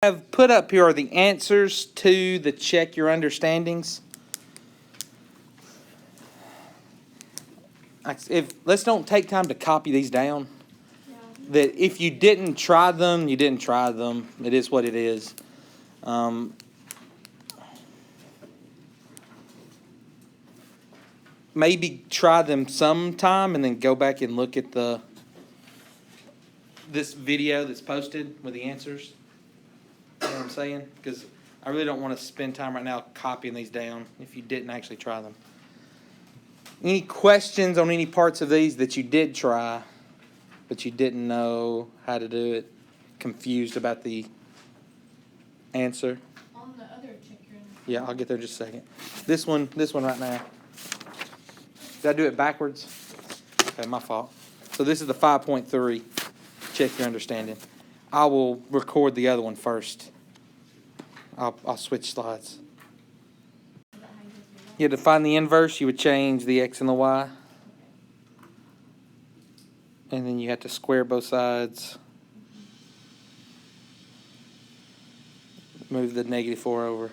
Have put up here are the answers to the check your understandings. Let's don't take time to copy these down. That if you didn't try them, you didn't try them. It is what it is. Maybe try them sometime and then go back and look at this video that's posted with the answers. You know what I'm saying? Because I really don't want to spend time right now copying these down if you didn't actually try them. Any questions on any parts of these that you did try, but you didn't know how to do it? Confused about the answer? On the other chicken. Yeah, I'll get there in just a second. This one right now. Did I do it backwards? Okay, my fault. So this is the 5.3. Check your understanding. I will record the other one first. I'll switch slides. Yeah, to find the inverse, you would change the x and the y. And then you have to square both sides. Move the -4 over.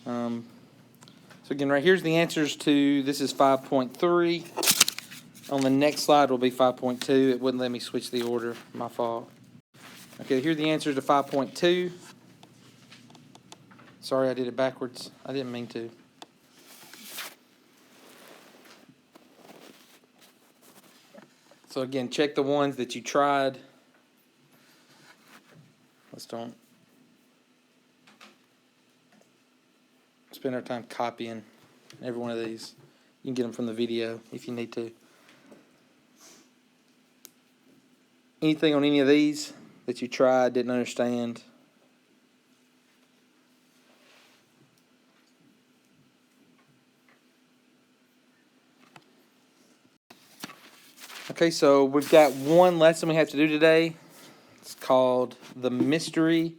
So again, right here's the answers to, this is 5.3. On the next slide will be 5.2. It wouldn't let me switch the order. My fault. Okay, here are the answers to 5.2. Sorry, I did it backwards. I didn't mean to. So again, check the ones that you tried. Let's don't spend our time copying every one of these. You can get them from the video if you need to. Anything on any of these that you tried, didn't understand? Okay, so we've got one lesson we have to do today. It's called the mystery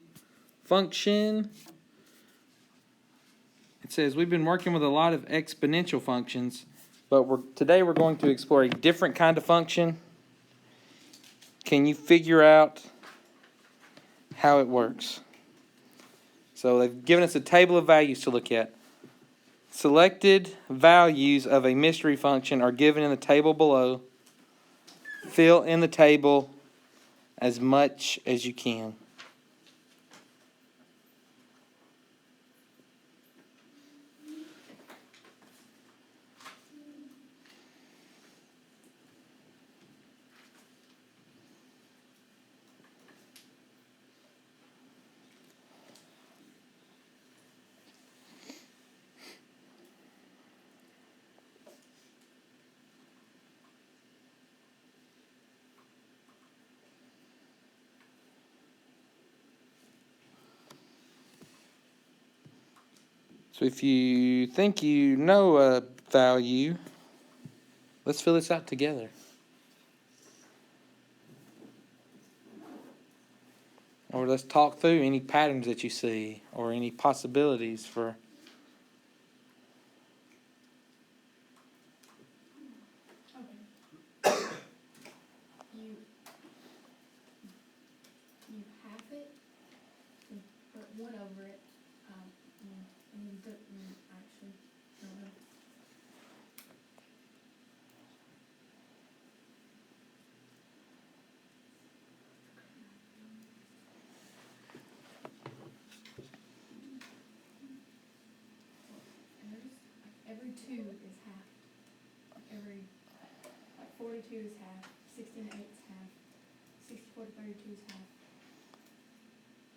function. It says we've been working with a lot of exponential functions, but today we're going to explore a different kind of function. Can you figure out how it works? So they've given us a table of values to look at. Selected values of a mystery function are given in the table below. Fill in the table as much as you can. So if you think you know a value, let's fill this out together. Or let's talk through any patterns that you see or any possibilities for. Okay. You half it, and put 1 over it, and you don't actually, no. Every 2 is half. Every 42 is half. 16 to 8 is half. 64 to 32 is half.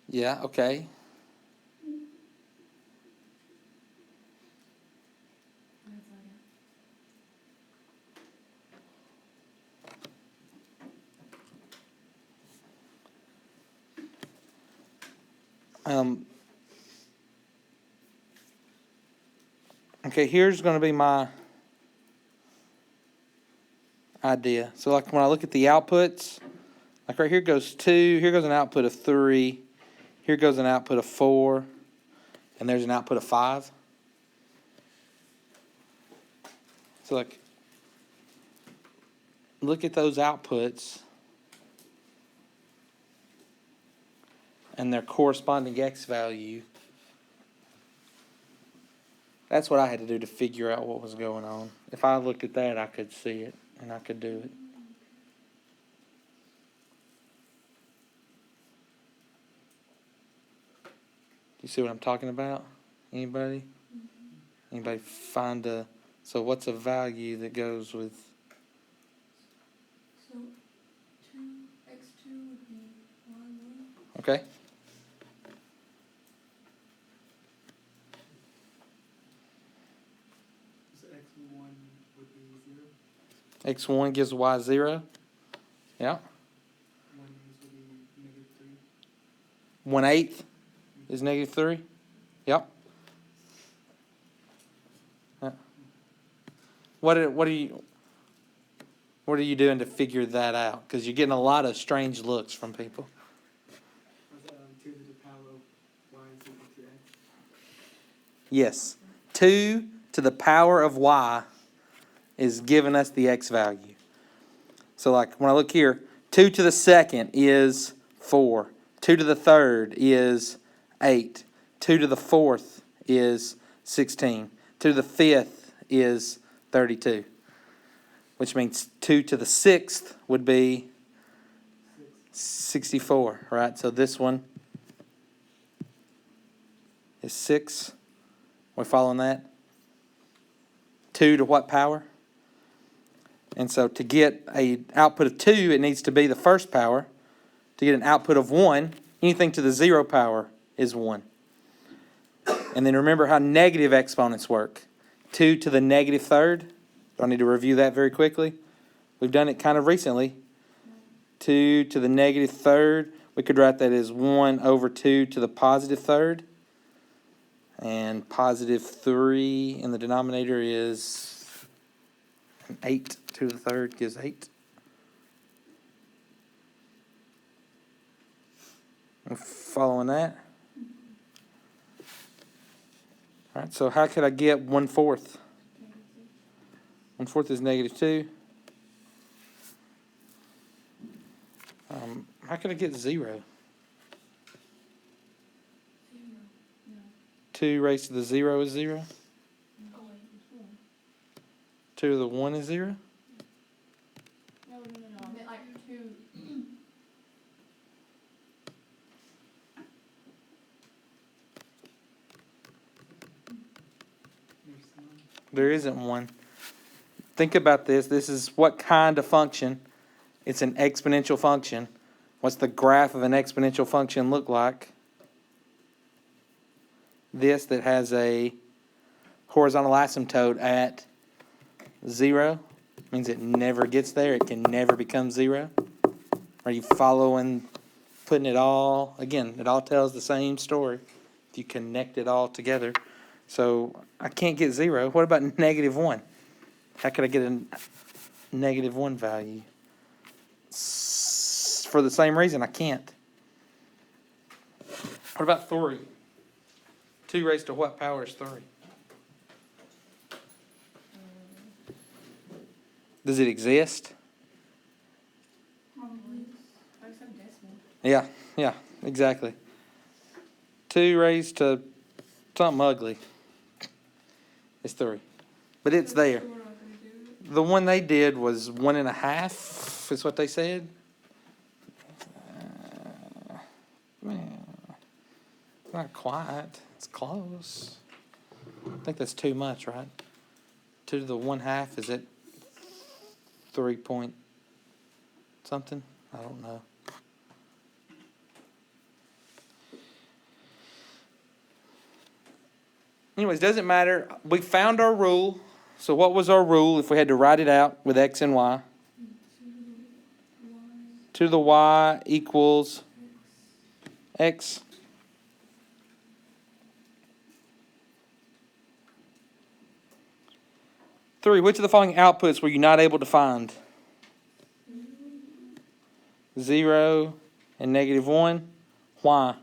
Yeah, okay. That's all I got. Okay, here's going to be my idea. So like when I look at the outputs, like right here goes 2, here goes an output of 3, here goes an output of 4, and there's an output of 5. So like, look at those outputs and their corresponding x value. That's what I had to do to figure out what was going on. If I looked at that, I could see it, and I could do it. You see what I'm talking about? Anybody? Anybody find a... So what's a value that goes with... So, 2x2 would be y1. Okay. So x1 would be 0. x1 gives y 0. Yeah. 1 would be -3. 1/8 is -3. Yep. Yeah. What are you doing to figure that out? Because you're getting a lot of strange looks from people. 2 to the power of y is equal to x. Yes. 2 to the power of y is giving us the x value. So like when I look here, 2 to the second is 4. 2 to the third is 8. 2 to the fourth is 16. 2 to the fifth is 32. Which means 2 to the sixth would be 64, right? So this one is 6. We're following that? 2 to what power? And so to get an output of 2, it needs to be the first power. To get an output of 1, anything to the 0 power is 1. And then remember how negative exponents work. 2 to the negative third. Do I need to review that very quickly? We've done it kind of recently. 2 to the negative third. We could write that as 1 over 2 to the positive third. And positive 3 in the denominator is 8 to the third gives 8. I'm following that. All right, so how could I get 1/4? 1/4 is -2. How could I get 0? 2 raised to the 0 is 0. 2 to the 1 is 0. No. I meant like 2. There's none. There isn't one. Think about this. This is what kind of function? It's an exponential function. What's the graph of an exponential function look like? This that has a horizontal asymptote at 0 means it never gets there. It can never become 0. Are you following, putting it all, again, it all tells the same story if you connect it all together. So I can't get 0. What about -1? How could I get a -1 value? For the same reason, I can't. What about 3? 2 raised to what power is 3? Does it exist? Probably. Like some decimal. Yeah, exactly. 2 raised to something ugly is 3. But it's there. So we're not gonna do it? The one they did was 1.5, is what they said. Not quite. It's close. I think that's too much, right? 2 to the 1/2 is it 3 point something? I don't know. Anyways, doesn't matter. We found our rule. So what was our rule if we had to write it out with x and y? 2 to the y equals x. Three, which of the following outputs were you not able to find? 0 and -1. Why?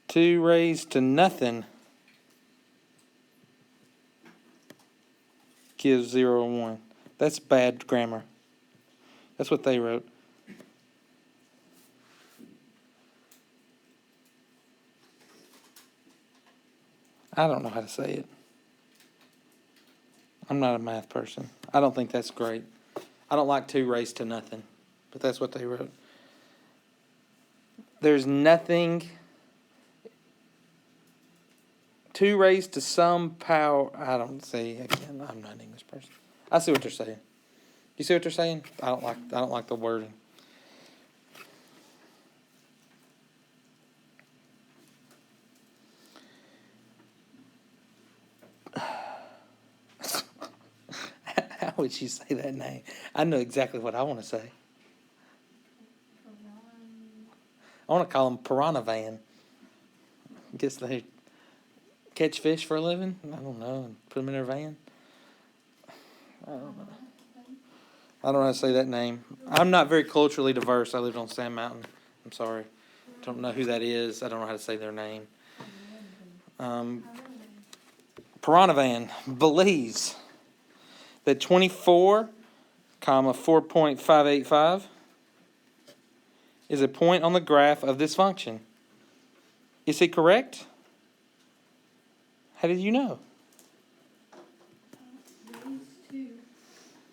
Two raised to nothing gives 0 and 1. That's bad grammar. That's what they wrote. I don't know how to say it. I'm not a math person. I don't think that's great. I don't like 2 raised to nothing, but that's what they wrote. There's nothing. 2 raised to some power. I don't see. Again, I'm not an English person. I see what they're saying. You see what they're saying? I don't like the wording. How would you say that name? I know exactly what I want to say. I want to call them Piranha Van. Guess they catch fish for a living? I don't know. And put them in their van? I don't know. I don't know how to say that name. I'm not very culturally diverse. I lived on Sand Mountain. I'm sorry. Don't know who that is. I don't know how to say their name. Piranha Van believes that 24, 4.585 is a point on the graph of this function. Is he correct? How did you know? Raise 2,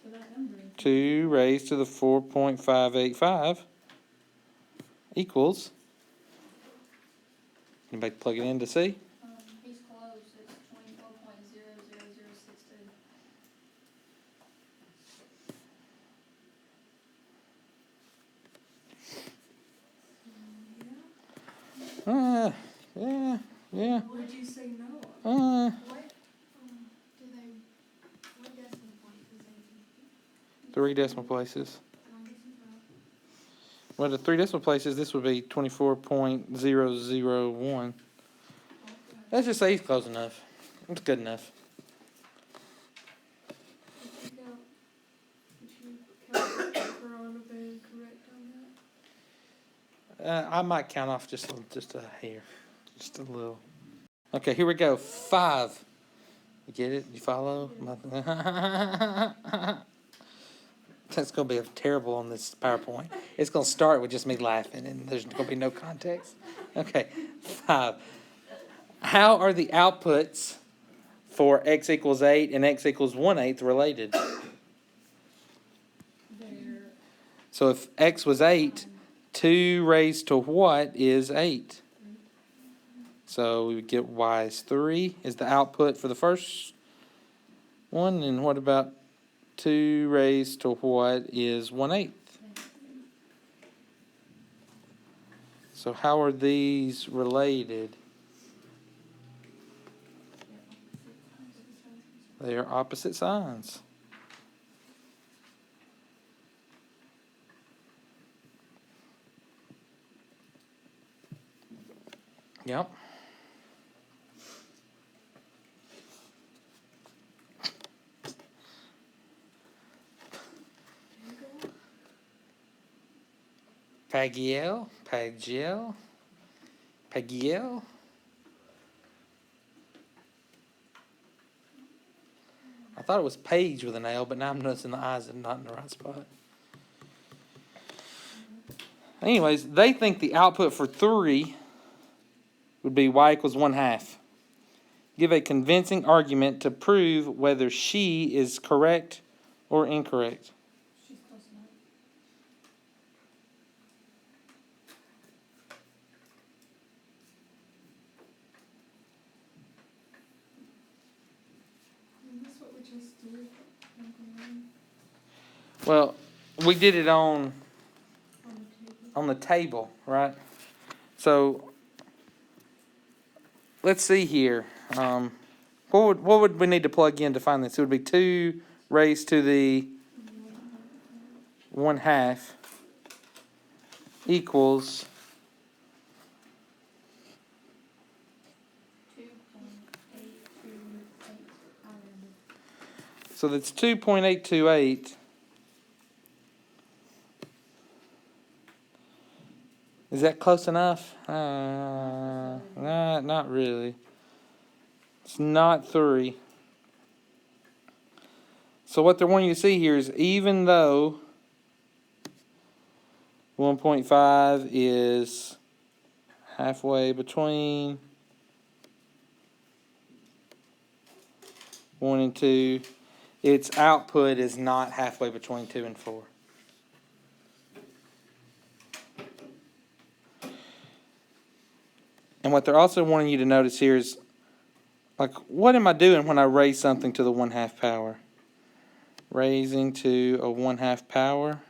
so that number is 2 raised to the 4.585 equals. Anybody plug it in to see? He's close. It's 24.00062. Yeah. Would you say no? what, do they, what decimal point is they? 3 decimal places. I guess it's right. Well, the 3 decimal places, this would be 24.001. Let's just say he's close enough. It's good enough. Would you count Piranha Van correct on that? I might count off just a hair. Just a little. Okay, here we go. 5. You get it? You follow? That's going to be terrible on this PowerPoint. It's going to start with just me laughing, and there's going to be no context. Okay, 5. How are the outputs for x equals 8 and x equals 1/8 related? So if x was 8, 2 raised to what is 8? So we would get y is 3 is the output for the first one. And what about 2 raised to what is 1/8? So how are these related? They are opposite signs. Yep. Pagiel. I thought it was page with an L, but now I'm noticing the I's are not in the right spot. Anyways, they think the output for 3 would be y equals 1/2. Give a convincing argument to prove whether she is correct or incorrect. She's close enough. Isn't this what we just did? Well, we did it on On the table? the table, right? So let's see here. What would we need to plug in to find this? It would be 2 raised to the 1/2 equals 2.828. I remember. so that's 2.828. Is that close enough? Not really. It's not 3. So what they're wanting you to see here is even though 1.5 is halfway between 1 and 2. Its output is not halfway between 2 and 4. And what they're also wanting you to notice here is, like, what am I doing when I raise something to the 1/2 power? Raising to a 1/2 power.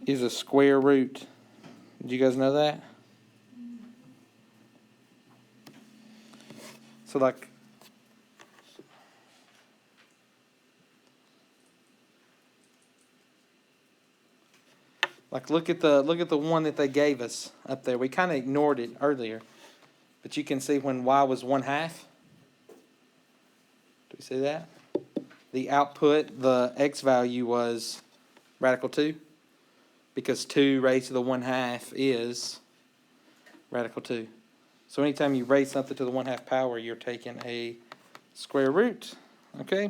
Is a square root. Did you guys know that? So like look at the one that they gave us up there. We kind of ignored it earlier. But you can see when y was 1/2. Do we see that? The output, the x value was radical 2. Because 2 raised to the 1/2 is radical 2. So anytime you raise something to the 1/2 power, you're taking a square root. Okay?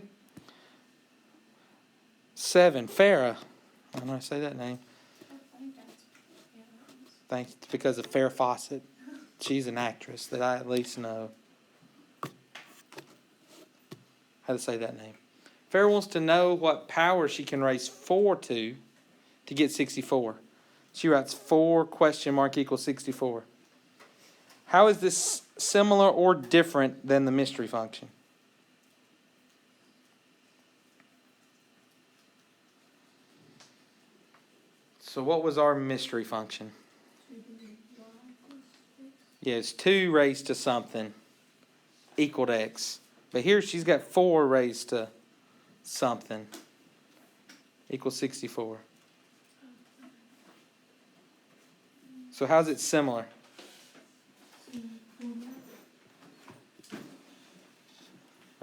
7, Farah. I don't know how to say that name. I think that's, yeah, that was. Thanks, it's because of Farrah Fawcett. She's an actress that I at least know how to say that name. Farrah wants to know what power she can raise 4 to get 64. She writes 4 equals 64. How is this similar or different than the mystery function? So what was our mystery function? 2y plus 6. Yeah, it's 2 raised to something equal to x. But here she's got 4 raised to something equals 64. So how's it similar?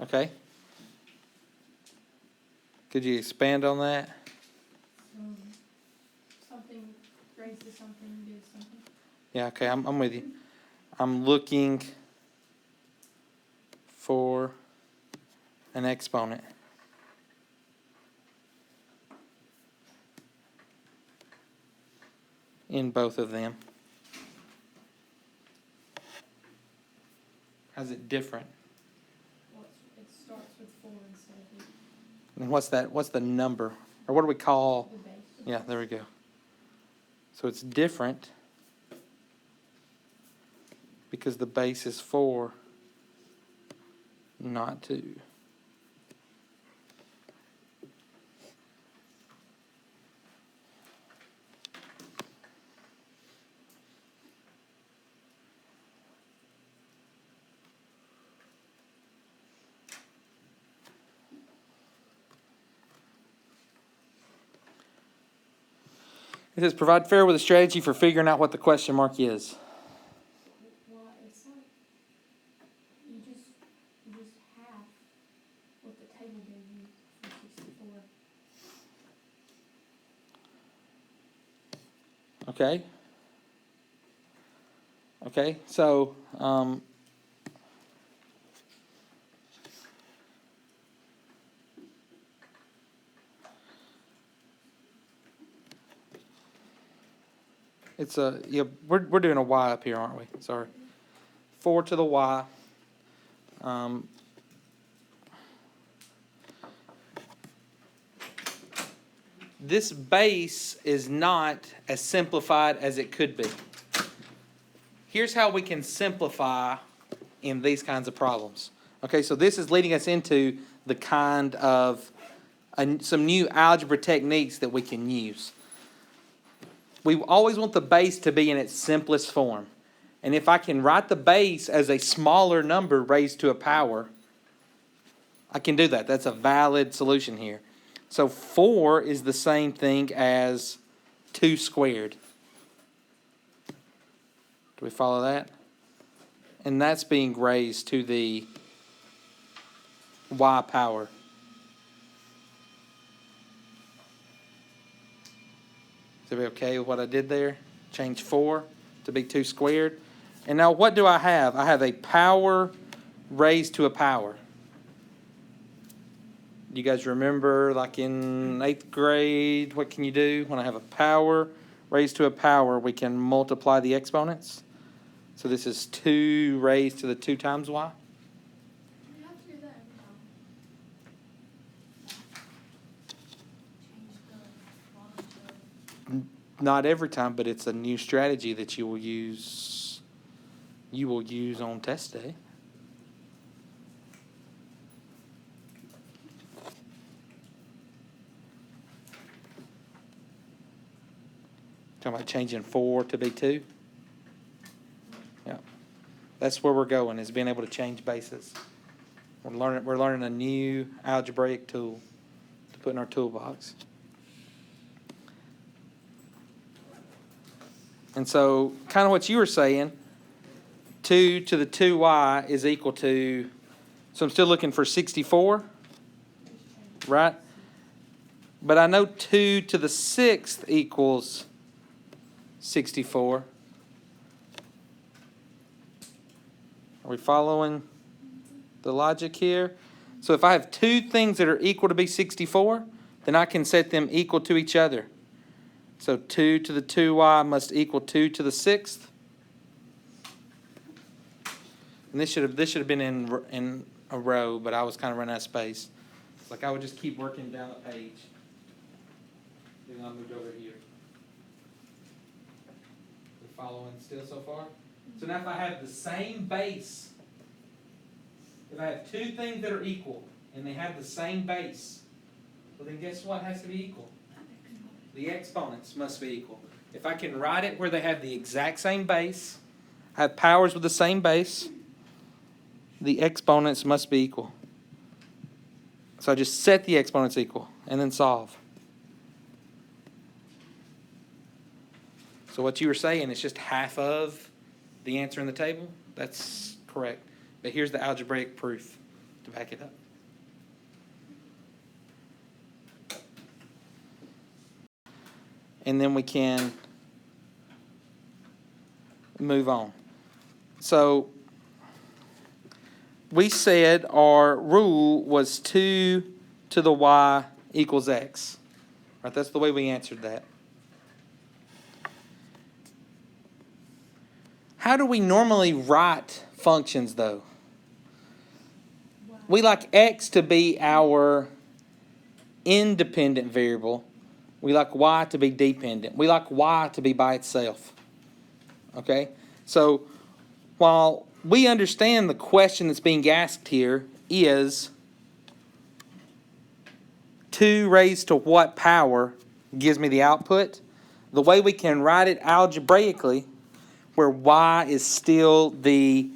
Okay. Could you expand on that? Something raised to something gives something. Yeah, okay, I'm with you. I'm looking for an exponent. In both of them. How's it different? Well, it starts with 4 instead of 8. And what's that? What's the number? Or what do we call? The base. Yeah, there we go. So it's different because the base is 4, not 2. It says provide Farrah with a strategy for figuring out what the question mark is. Well, it's like you just half what the table gave you for 64. Okay. Okay, so it's a we're doing a y up here, aren't we? Sorry, 4 to the y. This base is not as simplified as it could be. Here's how we can simplify in these kinds of problems. Okay, so this is leading us into the kind of some new algebra techniques that we can use. We always want the base to be in its simplest form. And if I can write the base as a smaller number raised to a power, I can do that. That's a valid solution here. So 4 is the same thing as 2 squared. Do we follow that? And that's being raised to the y power. Is everybody okay with what I did there? Change 4 to be 2 squared. And now what do I have? I have a power raised to a power. Do you guys remember, like in 8th grade, what can you do? When I have a power raised to a power, we can multiply the exponents. So this is 2 raised to the 2 times y. You have to do that every time. Change the Not every time, but it's a new strategy that you will use. You will use on test day. Talking about changing 4 to be 2. Yeah, that's where we're going, is being able to change bases. We're learning a new algebraic tool to put in our toolbox. And so, kind of what you were saying, 2 to the 2y is equal to, so I'm still looking for 64, right? But I know 2 to the 6th equals 64. Are we following the logic here? So if I have 2 things that are equal to be 64, then I can set them equal to each other. So 2 to the 2y must equal 2 to the 6th. And this should have been in a row, but I was kind of running out of space. It's like I would just keep working down the page. Then I moved over here. We're following still so far? So now if I have the same base, if I have 2 things that are equal and they have the same base, well then guess what has to be equal? The exponents must be equal. If I can write it where they have the exact same base, I have powers with the same base, the exponents must be equal. So I just set the exponents equal and then solve. So what you were saying is just half of the answer in the table? That's correct. But here's the algebraic proof to back it up. And then we can move on. So we said our rule was 2 to the y equals x. Right? That's the way we answered that. How do we normally write functions, though? We like x to be our independent variable. We like y to be dependent. We like y to be by itself. Okay? So, while we understand the question that's being asked here is 2 raised to what power gives me the output, the way we can write it algebraically, where y is still the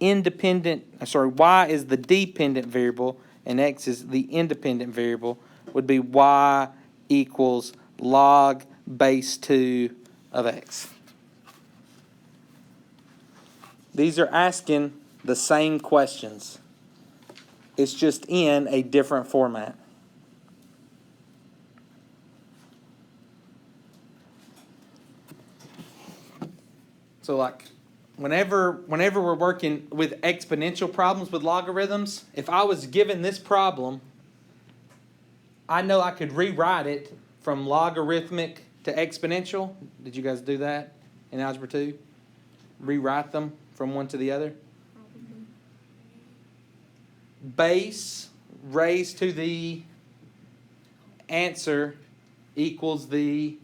y is the dependent variable and x is the independent variable, would be y equals log base 2 of x. These are asking the same questions. It's just in a different format. So like whenever we're working with exponential problems with logarithms, if I was given this problem, I know I could rewrite it from logarithmic to exponential. Did you guys do that in Algebra 2? Rewrite them from one to the other? Base raised to the answer equals I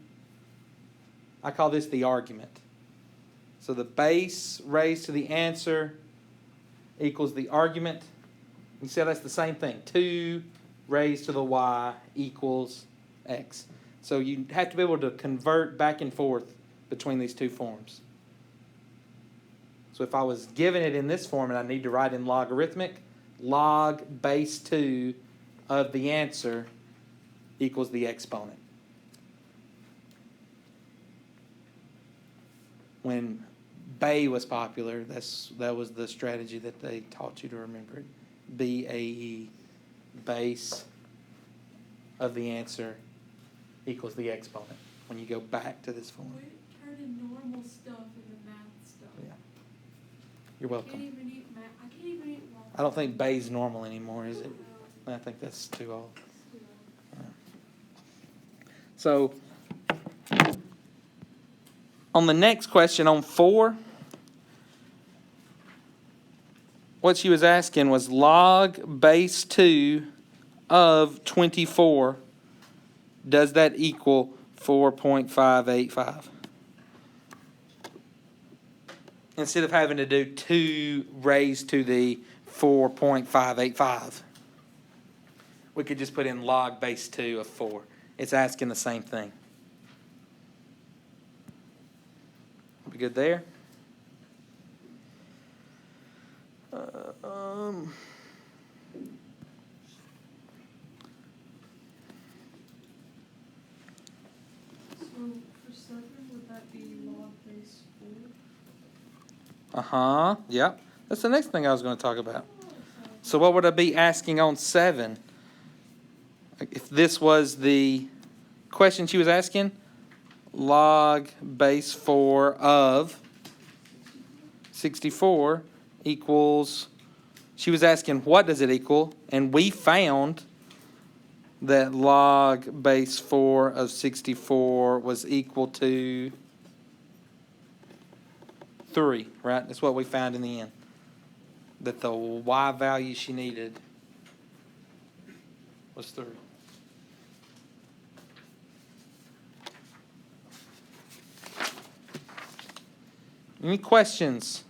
call this the argument. So the base raised to the answer equals the argument. You see how that's the same thing. 2 raised to the y equals x. So you have to be able to convert back and forth between these two forms. So if I was given it in this form and I need to write in logarithmic, log base 2 of the answer equals the exponent. When BAE was popular, that was the strategy that they taught you to remember it. BAE, base of the answer equals the exponent. When you go back to this form. We turn in normal stuff and the math stuff. Yeah. You're welcome. I can't even eat waffles. I don't think Bay's normal anymore, is it? I think that's too old. So, on the next question, on 4, what she was asking was log base 2 of 24. Does that equal 4.585? Instead of having to do 2 raised to the 4.585, we could just put in log base 2 of 4. It's asking the same thing. We good there? So for 7, would that be log base 4? Uh-huh, yep. That's the next thing I was going to talk about. Oh, sorry. So what would I be asking on 7? If this was the question she was asking, log base 4 of 64 equals, she was asking what does it equal, and we found that log base 4 of 64 was equal to 3, right? That's what we found in the end. That the y value she needed was 3. Any questions?